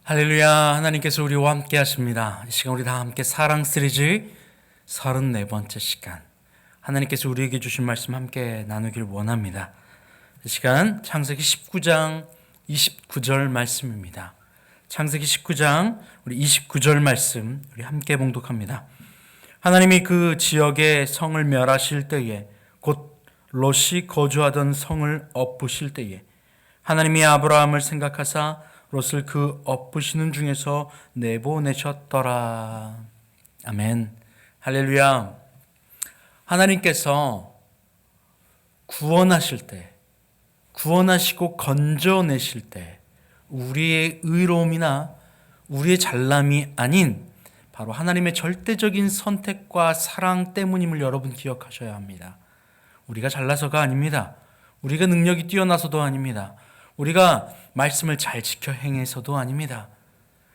할렐루야. 하나님께서 우리와 함께 하십니다. 이 시간 우리 다 함께 사랑 시리즈 34번째 시간, 하나님께서 우리에게 주신 말씀 함께 나누길 원합니다. 이 시간 창세기 19장 29절 말씀입니다. 창세기 19장 우리 29절 말씀 우리 함께 봉독합니다. 하나님이 그 지역의 성을 멸하실 때에, 곧 롯이 거주하던 성을 엎으실 때에 하나님이 아브라함을 생각하사 롯을 그 엎으시는 중에서 내보내셨더라. 아멘. 할렐루야. 하나님께서 구원하실 때, 구원하시고 건져내실 때 우리의 의로움이나 우리의 잘남이 아닌 바로 하나님의 절대적인 선택과 사랑 때문임을 여러분 기억하셔야 합니다. 우리가 잘나서가 아닙니다. 우리가 능력이 뛰어나서도 아닙니다. 우리가 말씀을 잘 지켜 행해서도 아닙니다.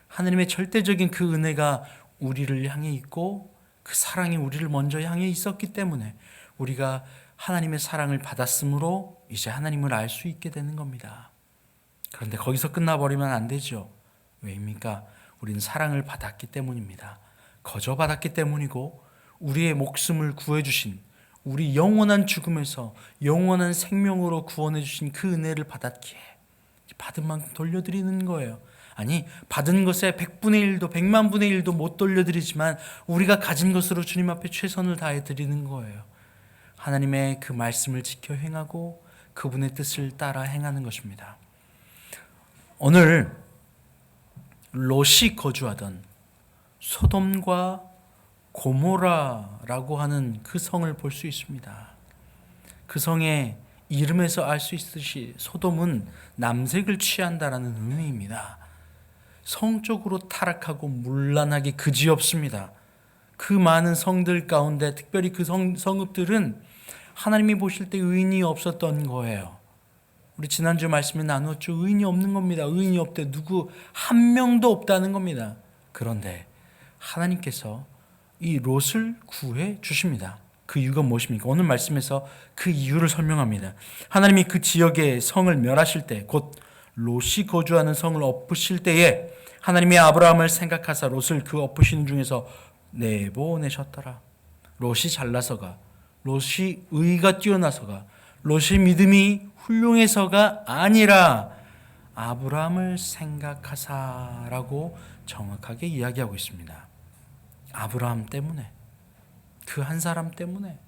하나님의 절대적인 그 은혜가 우리를 향해 있고 그 사랑이 우리를 먼저 향해 있었기 때문에 우리가 하나님의 사랑을 받았으므로 이제 하나님을 알 수 있게 되는 겁니다. 그런데 거기서 끝나버리면 안 되죠. 왜입니까? 우리는 사랑을 받았기 때문입니다. 거저 받았기 때문이고 우리의 목숨을 구해주신, 우리 영원한 죽음에서 영원한 생명으로 구원해 주신 그 은혜를 받았기에 받은 만큼 돌려드리는 거예요. 아니, 받은 것의 100분의 1도 100만 분의 1도 못 돌려드리지만 우리가 가진 것으로 주님 앞에 최선을 다해 드리는 거예요. 하나님의 그 말씀을 지켜 행하고 그분의 뜻을 따라 행하는 것입니다. 오늘 롯이 거주하던 소돔과 고모라라고 하는 그 성을 볼 수 있습니다. 그 성의 이름에서 알 수 있듯이 소돔은 남색을 취한다라는 의미입니다. 성적으로 타락하고 문란하기 그지없습니다. 그 많은 성들 가운데 특별히 그 성읍들은 하나님이 보실 때 의인이 없었던 거예요. 우리 지난주 말씀에 나누었죠. 의인이 없는 겁니다. 의인이 없대. 누구 한 명도 없다는 겁니다. 그런데 하나님께서 이 롯을 구해 주십니다. 그 이유가 무엇입니까? 오늘 말씀에서 그 이유를 설명합니다. 하나님이 그 지역의 성을 멸하실 때, 곧 롯이 거주하는 성을 엎으실 때에 하나님이 아브라함을 생각하사 롯을 그 엎으시는 중에서 내보내셨더라. 롯이 잘나서가, 롯이 의가 뛰어나서가, 롯이 믿음이 훌륭해서가 아니라 아브라함을 생각하사라고 정확하게 이야기하고 있습니다. 아브라함 때문에, 그 한 사람 때문에,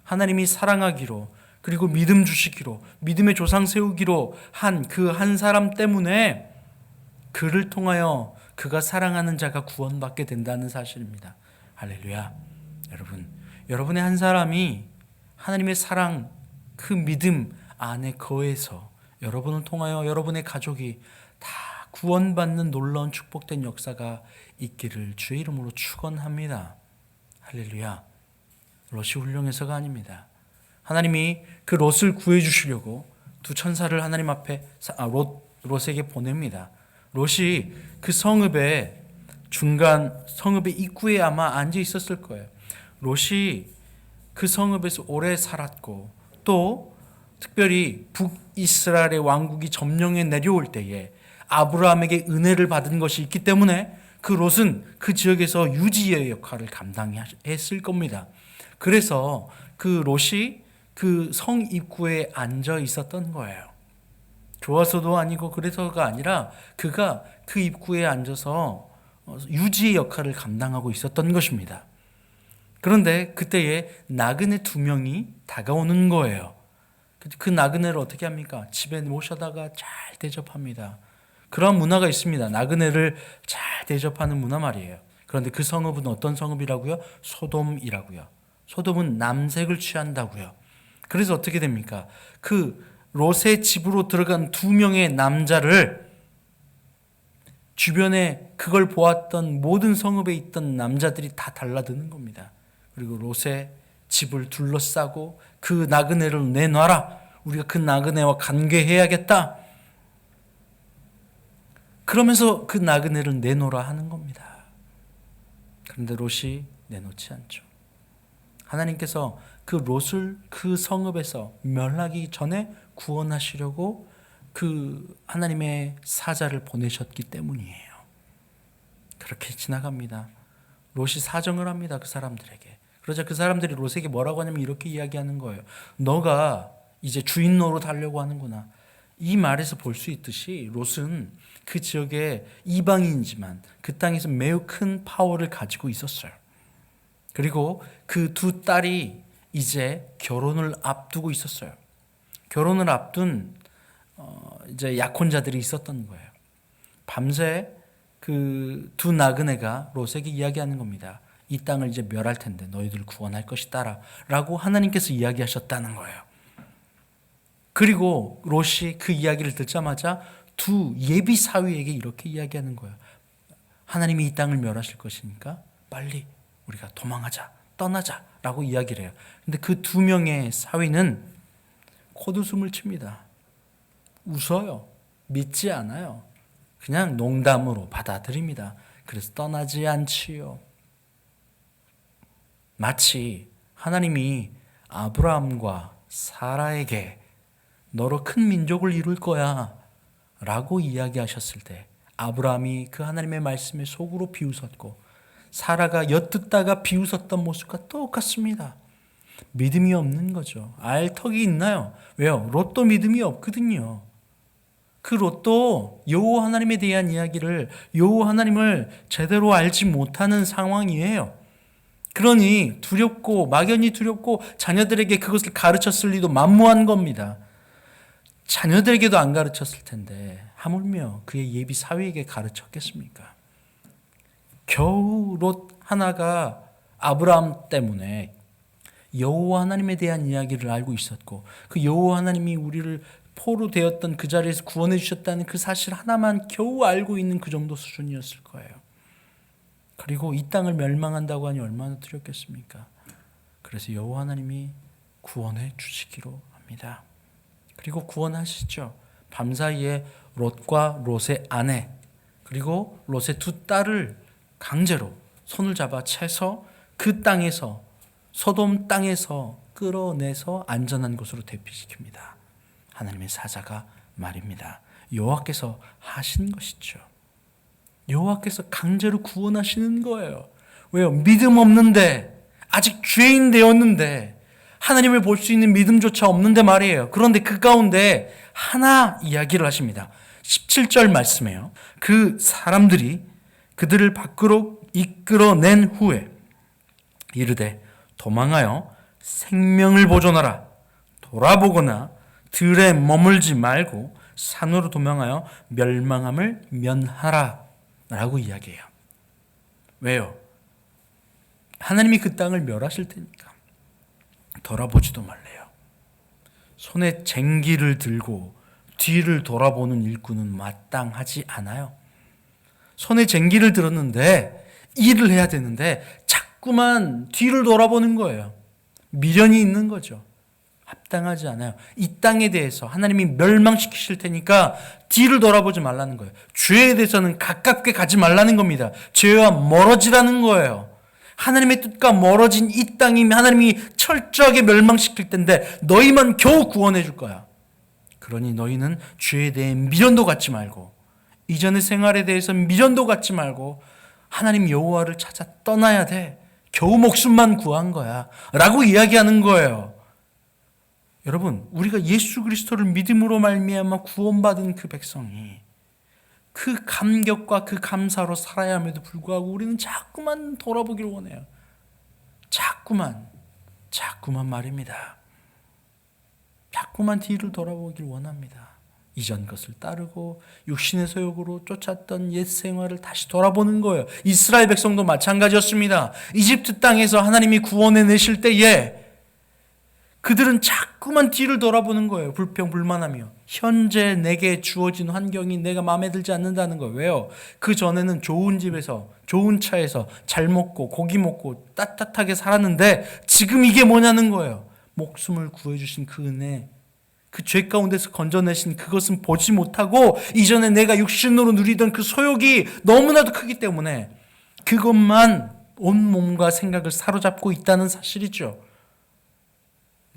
하나님이 사랑하기로 그리고 믿음 주시기로 믿음의 조상 세우기로 한 그 한 사람 때문에 그를 통하여 그가 사랑하는 자가 구원받게 된다는 사실입니다. 할렐루야. 여러분의 한 사람이 하나님의 사랑, 그 믿음 안에 거해서 여러분을 통하여 여러분의 가족이 다 구원받는 놀라운 축복된 역사가 있기를 주의 이름으로 축원합니다. 할렐루야. 롯이 훌륭해서가 아닙니다. 하나님이 그 롯을 구해주시려고 두 천사를 하나님 앞에 롯에게 보냅니다. 롯이 그 성읍의 성읍의 입구에 아마 앉아 있었을 거예요. 롯이 그 성읍에서 오래 살았고 또 특별히 북이스라엘의 왕국이 점령해 내려올 때에 아브라함에게 은혜를 받은 것이 있기 때문에 그 롯은 그 지역에서 유지의 역할을 감당했을 겁니다. 그래서 그 롯이 그 성 입구에 앉아 있었던 거예요. 좋아서도 아니고 그래서가 아니라 그가 그 입구에 앉아서 유지의 역할을 감당하고 있었던 것입니다. 그런데 그때에 나그네 두 명이 다가오는 거예요. 그 나그네를 어떻게 합니까? 집에 모셔다가 잘 대접합니다. 그런 문화가 있습니다. 나그네를 잘 대접하는 문화 말이에요. 그런데 그 성읍은 어떤 성읍이라고요? 소돔이라고요. 소돔은 남색을 취한다고요. 그래서 어떻게 됩니까? 그 롯의 집으로 들어간 두 명의 남자를 주변에 그걸 보았던 모든 성읍에 있던 남자들이 다 달라드는 겁니다. 그리고 롯의 집을 둘러싸고 그 나그네를 내놔라. 우리가 그 나그네와 관계해야겠다. 그러면서 그 나그네를 내놓으라 하는 겁니다. 그런데 롯이 내놓지 않죠. 하나님께서 그 롯을 그 성읍에서 멸하기 전에 구원하시려고 그 하나님의 사자를 보내셨기 때문이에요. 그렇게 지나갑니다. 롯이 사정을 합니다. 그 사람들에게. 그러자 그 사람들이 롯에게 뭐라고 하냐면 이렇게 이야기하는 거예요. 너가 이제 주인 노릇 하려고 하는구나. 이 말에서 볼 수 있듯이 롯은 그 지역의 이방인이지만 그 땅에서 매우 큰 파워를 가지고 있었어요. 그리고 그 두 딸이 이제 결혼을 앞두고 있었어요. 결혼을 앞둔 이제 약혼자들이 있었던 거예요. 밤새 그 두 나그네가 롯에게 이야기하는 겁니다. 이 땅을 이제 멸할 텐데 너희들을 구원할 것이다 라고 하나님께서 이야기하셨다는 거예요. 그리고 롯이 그 이야기를 듣자마자 두 예비 사위에게 이렇게 이야기하는 거예요. 하나님이 이 땅을 멸하실 것이니까 빨리 우리가 도망하자, 떠나자 라고 이야기를 해요. 근데 그 두 명의 사위는 콧웃음을 칩니다. 웃어요. 믿지 않아요. 그냥 농담으로 받아들입니다. 그래서 떠나지 않지요. 마치 하나님이 아브라함과 사라에게 너로 큰 민족을 이룰 거야 라고 이야기하셨을 때 아브라함이 그 하나님의 말씀에 속으로 비웃었고 사라가 엿듣다가 비웃었던 모습과 똑같습니다. 믿음이 없는 거죠. 알 턱이 있나요? 왜요? 롯도 믿음이 없거든요. 그 롯도 여호와 하나님에 대한 이야기를 여호와 하나님을 제대로 알지 못하는 상황이에요. 그러니 두렵고 막연히 두렵고 자녀들에게 그것을 가르쳤을 리도 만무한 겁니다. 자녀들에게도 안 가르쳤을 텐데 하물며 그의 예비 사위에게 가르쳤겠습니까? 겨우 롯 하나가 아브라함 때문에 여호와 하나님에 대한 이야기를 알고 있었고 그 여호와 하나님이 우리를 포로 되었던 그 자리에서 구원해 주셨다는 그 사실 하나만 겨우 알고 있는 그 정도 수준이었을 거예요. 그리고 이 땅을 멸망한다고 하니 얼마나 두렵겠습니까? 그래서 여호와 하나님이 구원해 주시기로 합니다. 그리고 구원하시죠. 밤사이에 롯과 롯의 아내 그리고 롯의 두 딸을 강제로 손을 잡아 채서 그 땅에서 소돔 땅에서 끌어내서 안전한 곳으로 대피시킵니다. 하나님의 사자가 말입니다. 여호와께서 하신 것이죠. 여호와께서 강제로 구원하시는 거예요. 왜요? 믿음 없는데 아직 죄인 되었는데 하나님을 볼 수 있는 믿음조차 없는데 말이에요. 그런데 그 가운데 하나 이야기를 하십니다. 17절 말씀이에요. 그 사람들이 그들을 밖으로 이끌어낸 후에 이르되 도망하여 생명을 보존하라. 돌아보거나 들에 머물지 말고 산으로 도망하여 멸망함을 면하라 라고 이야기해요. 왜요? 하나님이 그 땅을 멸하실 테니까 돌아보지도 말래요. 손에 쟁기를 들고 뒤를 돌아보는 일꾼은 마땅하지 않아요. 손에 쟁기를 들었는데 일을 해야 되는데 자꾸만 뒤를 돌아보는 거예요. 미련이 있는 거죠. 합당하지 않아요. 이 땅에 대해서 하나님이 멸망시키실 테니까 뒤를 돌아보지 말라는 거예요. 죄에 대해서는 가깝게 가지 말라는 겁니다. 죄와 멀어지라는 거예요. 하나님의 뜻과 멀어진 이 땅이 하나님이 철저하게 멸망시킬 텐데 너희만 겨우 구원해 줄 거야. 그러니 너희는 죄에 대해 미련도 갖지 말고 이전의 생활에 대해서 미련도 갖지 말고 하나님 여호와를 찾아 떠나야 돼. 겨우 목숨만 구한 거야 라고 이야기하는 거예요. 여러분, 우리가 예수 그리스도를 믿음으로 말미암아 구원받은 그 백성이 그 감격과 그 감사로 살아야 함에도 불구하고 우리는 자꾸만 돌아보길 원해요. 자꾸만 말입니다. 자꾸만 뒤를 돌아보길 원합니다. 이전 것을 따르고 육신의 소욕으로 쫓았던 옛 생활을 다시 돌아보는 거예요. 이스라엘 백성도 마찬가지였습니다. 이집트 땅에서 하나님이 구원해 내실 때에 그들은 자꾸만 뒤를 돌아보는 거예요. 불평불만하며 현재 내게 주어진 환경이 내가 마음에 들지 않는다는 거예요. 왜요? 그 전에는 좋은 집에서 좋은 차에서 잘 먹고 고기 먹고 따뜻하게 살았는데 지금 이게 뭐냐는 거예요. 목숨을 구해주신 그 은혜, 그 죄 가운데서 건져내신 그것은 보지 못하고 이전에 내가 육신으로 누리던 그 소욕이 너무나도 크기 때문에 그것만 온 몸과 생각을 사로잡고 있다는 사실이죠.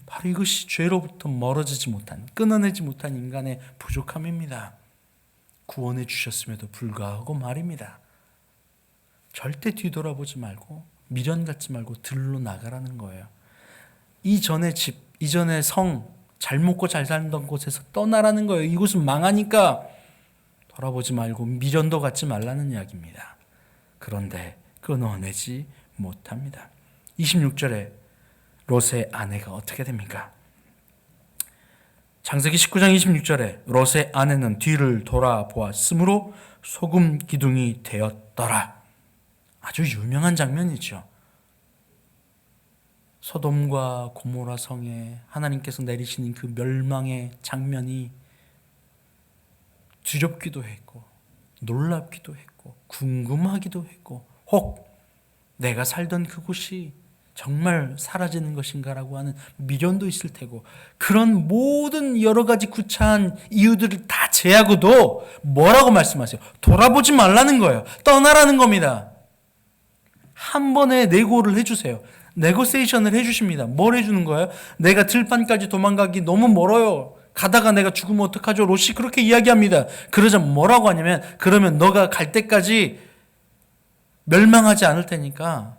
바로 이것이 죄로부터 멀어지지 못한, 끊어내지 못한 인간의 부족함입니다. 구원해 주셨음에도 불구하고 말입니다. 절대 뒤돌아보지 말고 미련 갖지 말고 들로 나가라는 거예요. 이전의 집, 이전의 성, 잘 먹고 잘 살던 곳에서 떠나라는 거예요. 이곳은 망하니까 돌아보지 말고 미련도 갖지 말라는 이야기입니다. 그런데 끊어내지 못합니다. 26절에 롯의 아내가 어떻게 됩니까? 창세기 19장 26절에 롯의 아내는 뒤를 돌아보았으므로 소금 기둥이 되었더라. 아주 유명한 장면이죠. 소돔과 고모라 성에 하나님께서 내리시는 그 멸망의 장면이 두렵기도 했고 놀랍기도 했고 궁금하기도 했고 혹 내가 살던 그곳이 정말 사라지는 것인가라고 하는 미련도 있을 테고 그런 모든 여러 가지 구차한 이유들을 다 제하고도 뭐라고 말씀하세요? 돌아보지 말라는 거예요. 떠나라는 겁니다. 한 번에 내고를 해주세요. 네고세이션을 해주십니다. 뭘 해주는 거예요? 내가 들판까지 도망가기 너무 멀어요. 가다가 내가 죽으면 어떡하죠? 롯이 그렇게 이야기합니다. 그러자 뭐라고 하냐면 그러면 너가 갈 때까지 멸망하지 않을 테니까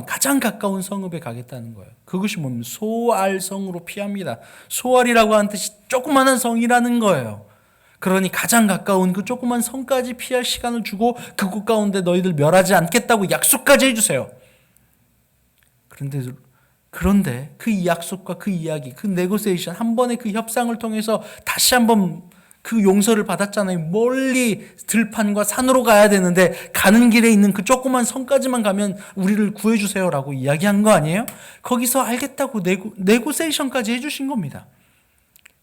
가장 가까운 성읍에 가겠다는 거예요. 그것이 뭡니까? 소알성으로 피합니다. 소알이라고 하는 뜻이 조그마한 성이라는 거예요. 그러니 가장 가까운 그 조그만 성까지 피할 시간을 주고 그곳 가운데 너희들 멸하지 않겠다고 약속까지 해주세요. 그런데 그 약속과 그 이야기, 그 네고세이션, 한 번의 그 협상을 통해서 다시 한번 그 용서를 받았잖아요. 멀리 들판과 산으로 가야 되는데 가는 길에 있는 그 조그만 성까지만 가면 우리를 구해주세요라고 이야기한 거 아니에요? 거기서 알겠다고 네고세이션까지 해주신 겁니다.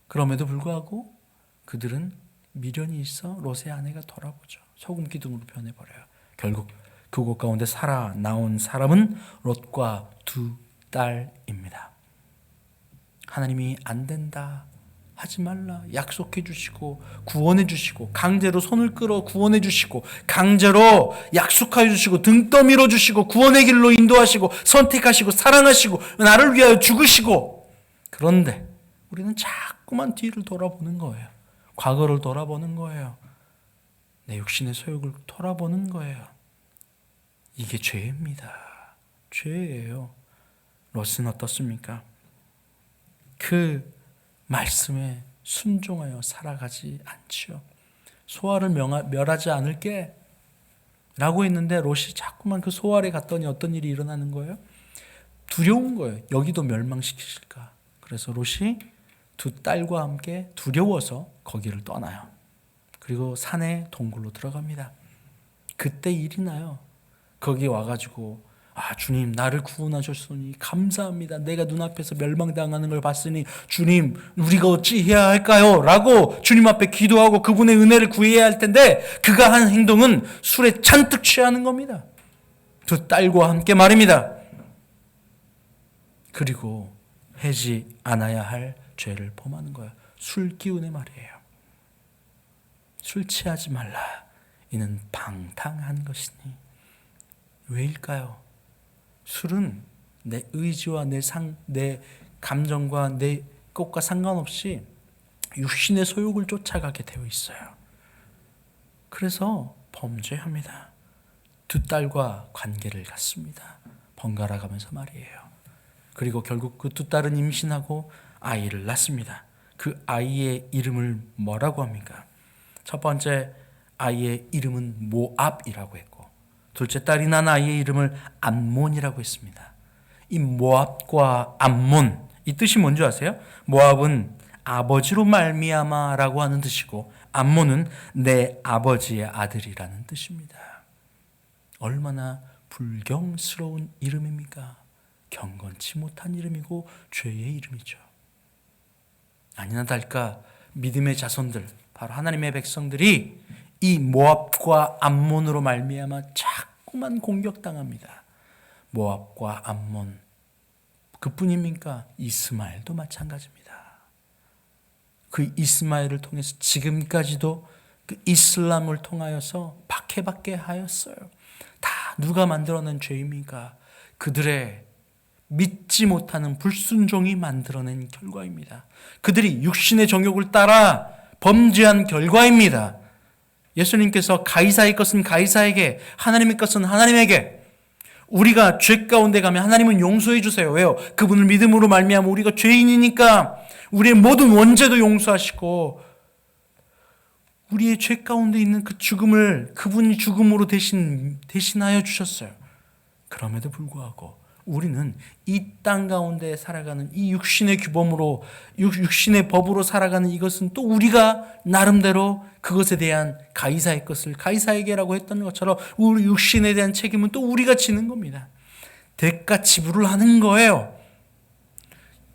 그럼에도 불구하고 그들은 미련이 있어 롯의 아내가 돌아보죠. 소금 기둥으로 변해버려요. 결국 그곳 가운데 살아나온 사람은 롯과 두 딸입니다. 하나님이 안 된다, 하지 말라 약속해 주시고 구원해 주시고 강제로 손을 끌어 구원해 주시고 강제로 약속해 주시고 등 떠밀어 주시고 구원의 길로 인도하시고 선택하시고 사랑하시고 나를 위하여 죽으시고 그런데 우리는 자꾸만 뒤를 돌아보는 거예요. 과거를 돌아보는 거예요. 내 육신의 소욕을 돌아보는 거예요. 이게 죄입니다. 죄예요. 롯은 어떻습니까? 그 말씀에 순종하여 살아가지 않지요. 소알을 멸하지 않을게 라고 했는데 롯이 자꾸만 그 소알에 갔더니 어떤 일이 일어나는 거예요? 두려운 거예요. 여기도 멸망시키실까. 그래서 롯이 두 딸과 함께 두려워서 거기를 떠나요. 그리고 산에 동굴로 들어갑니다. 그때 일이 나요. 거기 와가지고 주님 나를 구원하셨으니 감사합니다. 내가 눈앞에서 멸망당하는 걸 봤으니 주님 우리가 어찌 해야 할까요? 라고 주님 앞에 기도하고 그분의 은혜를 구해야 할 텐데 그가 한 행동은 술에 잔뜩 취하는 겁니다. 두 딸과 함께 말입니다. 그리고 하지 않아야 할 죄를 범하는 거예요. 술 기운의 말이에요. 술 취하지 말라. 이는 방탕한 것이니. 왜일까요? 술은 내 의지와 내 감정과 내 것과 상관없이 육신의 소욕을 쫓아가게 되어 있어요. 그래서 범죄합니다. 두 딸과 관계를 갖습니다. 번갈아 가면서 말이에요. 그리고 결국 그 두 딸은 임신하고 아이를 낳습니다. 그 아이의 이름을 뭐라고 합니까? 첫 번째 아이의 이름은 모압이라고 했고 둘째 딸이 낳은 아이의 이름을 암몬이라고 했습니다. 이 모압과 암몬, 이 뜻이 뭔지 아세요? 모압은 아버지로 말미암아라고 하는 뜻이고 암몬은 내 아버지의 아들이라는 뜻입니다. 얼마나 불경스러운 이름입니까? 경건치 못한 이름이고 죄의 이름이죠. 아니나 다를까 믿음의 자손들, 바로 하나님의 백성들이 이 모압과 암몬으로 말미암아 자꾸만 공격당합니다. 모압과 암몬, 그뿐입니까? 이스마엘도 마찬가지입니다. 그 이스마엘을 통해서 지금까지도 그 이슬람을 통하여서 박해받게 하였어요. 다 누가 만들어낸 죄입니까? 그들의 믿지 못하는 불순종이 만들어낸 결과입니다. 그들이 육신의 정욕을 따라 범죄한 결과입니다. 예수님께서 가이사의 것은 가이사에게, 하나님의 것은 하나님에게. 우리가 죄 가운데 가면 하나님은 용서해 주세요. 왜요? 그분을 믿음으로 말미암아 우리가 죄인이니까 우리의 모든 원죄도 용서하시고 우리의 죄 가운데 있는 그 죽음을 그분이 죽음으로 대신하여 주셨어요. 그럼에도 불구하고 우리는 이 땅 가운데 살아가는 이 육신의 규범으로, 육신의 법으로 살아가는 이것은 또 우리가 나름대로 그것에 대한 가이사의 것을 가이사에게라고 했던 것처럼 우리 육신에 대한 책임은 또 우리가 지는 겁니다. 대가 지불을 하는 거예요.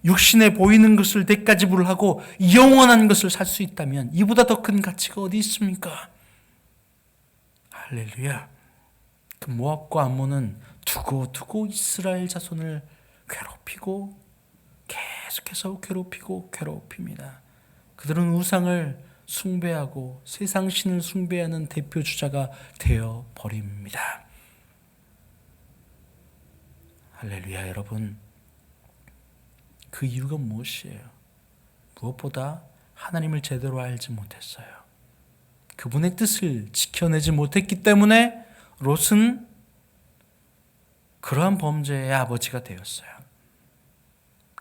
육신에 보이는 것을 대가 지불을 하고 영원한 것을 살 수 있다면 이보다 더 큰 가치가 어디 있습니까? 할렐루야. 그 모압과 암몬은 두고 이스라엘 자손을 괴롭히고 계속해서 괴롭힙니다. 그들은 우상을 숭배하고 세상 신을 숭배하는 대표 주자가 되어 버립니다. 할렐루야. 여러분, 그 이유가 무엇이에요? 무엇보다 하나님을 제대로 알지 못했어요. 그분의 뜻을 지켜내지 못했기 때문에 롯은 그러한 범죄의 아버지가 되었어요.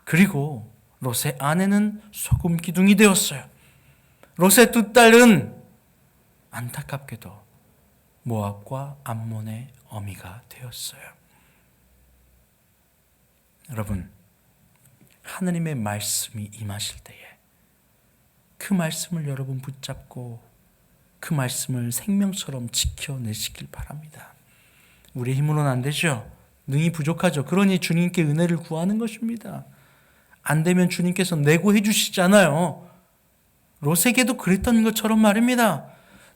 그리고 롯의 아내는 소금 기둥이 되었어요. 롯의 두 딸은 안타깝게도 모압과 암몬의 어미가 되었어요. 여러분, 하나님의 말씀이 임하실 때에 그 말씀을 여러분 붙잡고 그 말씀을 생명처럼 지켜내시길 바랍니다. 우리의 힘으로는 안 되죠. 능히 부족하죠. 그러니 주님께 은혜를 구하는 것입니다. 안 되면 주님께서 내고 해주시잖아요. 롯에게도 그랬던 것처럼 말입니다.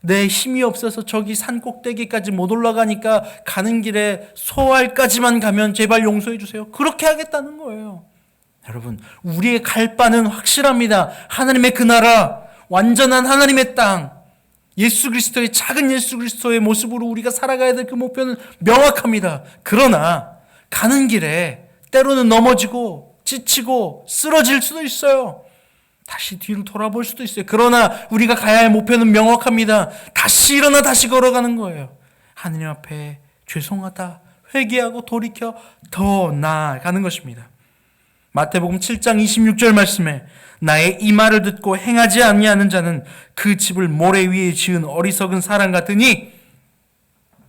내 힘이 없어서 저기 산 꼭대기까지 못 올라가니까 가는 길에 소알까지만 가면 제발 용서해 주세요. 그렇게 하겠다는 거예요. 여러분, 우리의 갈 바는 확실합니다. 하나님의 그 나라, 완전한 하나님의 땅, 예수 그리스도의 작은 예수 그리스도의 모습으로 우리가 살아가야 될 그 목표는 명확합니다. 그러나 가는 길에 때로는 넘어지고 지치고 쓰러질 수도 있어요. 다시 뒤로 돌아볼 수도 있어요. 그러나 우리가 가야 할 목표는 명확합니다. 다시 일어나 다시 걸어가는 거예요. 하느님 앞에 죄송하다 회개하고 돌이켜 더 나아가는 것입니다. 마태복음 7장 26절 말씀에 나의 이 말을 듣고 행하지 아니하는 자는 그 집을 모래 위에 지은 어리석은 사람 같으니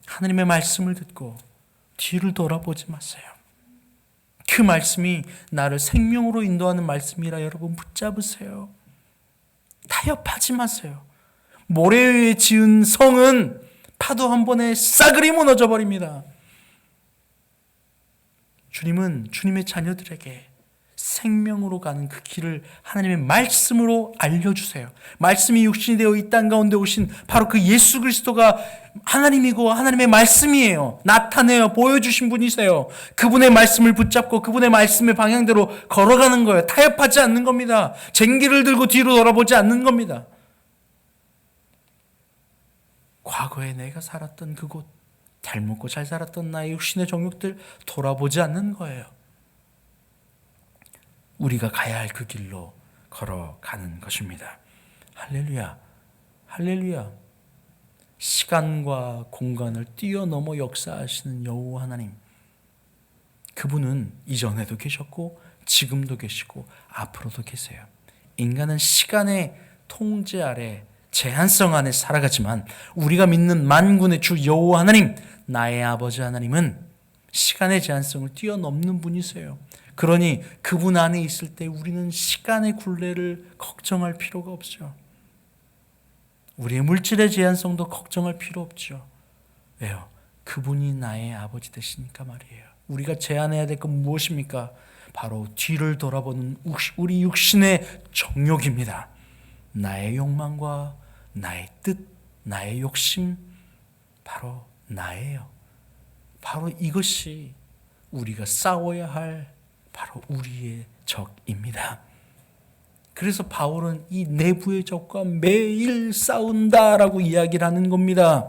하나님의 말씀을 듣고 뒤를 돌아보지 마세요. 그 말씀이 나를 생명으로 인도하는 말씀이라 여러분 붙잡으세요. 타협하지 마세요. 모래 위에 지은 성은 파도 한 번에 싸그리 무너져 버립니다. 주님은 주님의 자녀들에게 생명으로 가는 그 길을 하나님의 말씀으로 알려주세요. 말씀이 육신이 되어 이 땅 가운데 오신 바로 그 예수 그리스도가 하나님이고 하나님의 말씀이에요. 나타내어 보여주신 분이세요. 그분의 말씀을 붙잡고 그분의 말씀의 방향대로 걸어가는 거예요. 타협하지 않는 겁니다. 쟁기를 들고 뒤로 돌아보지 않는 겁니다. 과거에 내가 살았던 그곳, 잘 먹고 잘 살았던 나의 육신의 정욕들 돌아보지 않는 거예요. 우리가 가야 할 그 길로 걸어가는 것입니다. 할렐루야, 할렐루야. 시간과 공간을 뛰어넘어 역사하시는 여호와 하나님, 그분은 이전에도 계셨고 지금도 계시고 앞으로도 계세요. 인간은 시간의 통제 아래 제한성 안에 살아가지만 우리가 믿는 만군의 주 여호와 하나님, 나의 아버지 하나님은 시간의 제한성을 뛰어넘는 분이세요. 그러니 그분 안에 있을 때 우리는 시간의 굴레를 걱정할 필요가 없죠. 우리의 물질의 제한성도 걱정할 필요 없죠. 왜요? 그분이 나의 아버지 되시니까 말이에요. 우리가 제한해야 될 건 무엇입니까? 바로 뒤를 돌아보는 우리 육신의 정욕입니다. 나의 욕망과 나의 뜻, 나의 욕심, 바로 나예요. 바로 이것이 우리가 싸워야 할 바로 우리의 적입니다. 그래서 바울은 이 내부의 적과 매일 싸운다라고 이야기를 하는 겁니다.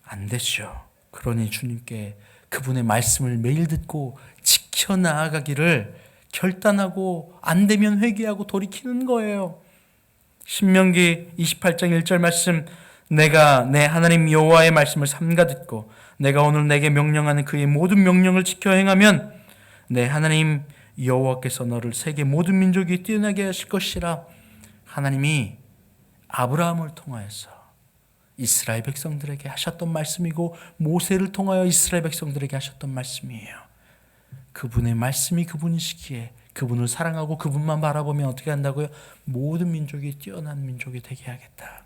안 되죠. 그러니 주님께 그분의 말씀을 매일 듣고 지켜나가기를 결단하고 안 되면 회개하고 돌이키는 거예요. 신명기 28장 1절 말씀, 내가 내 하나님 여호와의 말씀을 삼가 듣고 내가 오늘 내게 명령하는 그의 모든 명령을 지켜 행하면 내 하나님 여호와께서 너를 세계 모든 민족이 뛰어나게 하실 것이라. 하나님이 아브라함을 통하여서 이스라엘 백성들에게 하셨던 말씀이고 모세를 통하여 이스라엘 백성들에게 하셨던 말씀이에요. 그분의 말씀이 그분이시기에 그분을 사랑하고 그분만 바라보면 어떻게 한다고요? 모든 민족이 뛰어난 민족이 되게 하겠다.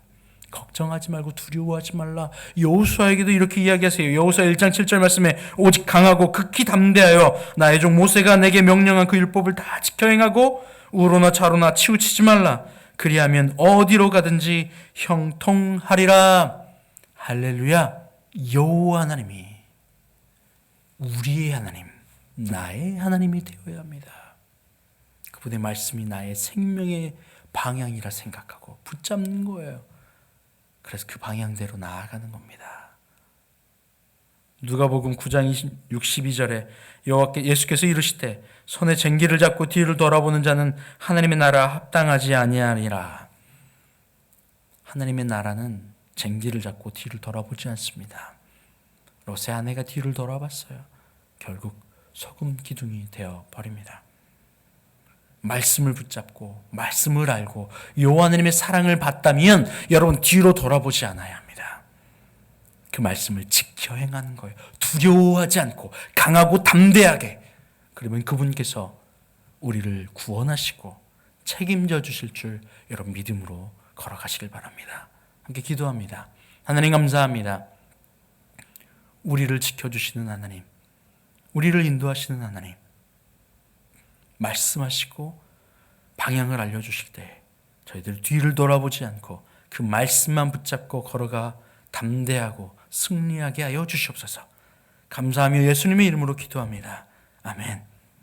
걱정하지 말고 두려워하지 말라. 여호수아에게도 이렇게 이야기하세요. 여호수아 1장 7절 말씀에 오직 강하고 극히 담대하여 나의 종 모세가 내게 명령한 그 율법을 다 지켜 행하고 우로나 좌로나 치우치지 말라. 그리하면 어디로 가든지 형통하리라. 할렐루야. 여호와 하나님이 우리의 하나님, 나의 하나님이 되어야 합니다. 그분의 말씀이 나의 생명의 방향이라 생각하고 붙잡는 거예요. 그래서 그 방향대로 나아가는 겁니다. 누가복음 9장 62절에 예수께서 이르시되 손에 쟁기를 잡고 뒤를 돌아보는 자는 하나님의 나라 합당하지 아니하리라. 하나님의 나라는 쟁기를 잡고 뒤를 돌아보지 않습니다. 롯의 아내가 뒤를 돌아봤어요. 결국 소금 기둥이 되어 버립니다. 말씀을 붙잡고 말씀을 알고 여호와 하나님의 사랑을 받다면 여러분 뒤로 돌아보지 않아야 합니다. 그 말씀을 지켜 행하는 거예요. 두려워하지 않고 강하고 담대하게. 그러면 그분께서 우리를 구원하시고 책임져 주실 줄 여러분 믿음으로 걸어가시길 바랍니다. 함께 기도합니다. 하나님 감사합니다. 우리를 지켜주시는 하나님, 우리를 인도하시는 하나님, 말씀하시고 방향을 알려주실 때 저희들 뒤를 돌아보지 않고 그 말씀만 붙잡고 걸어가 담대하고 승리하게 하여 주시옵소서. 감사하며 예수님의 이름으로 기도합니다. 아멘.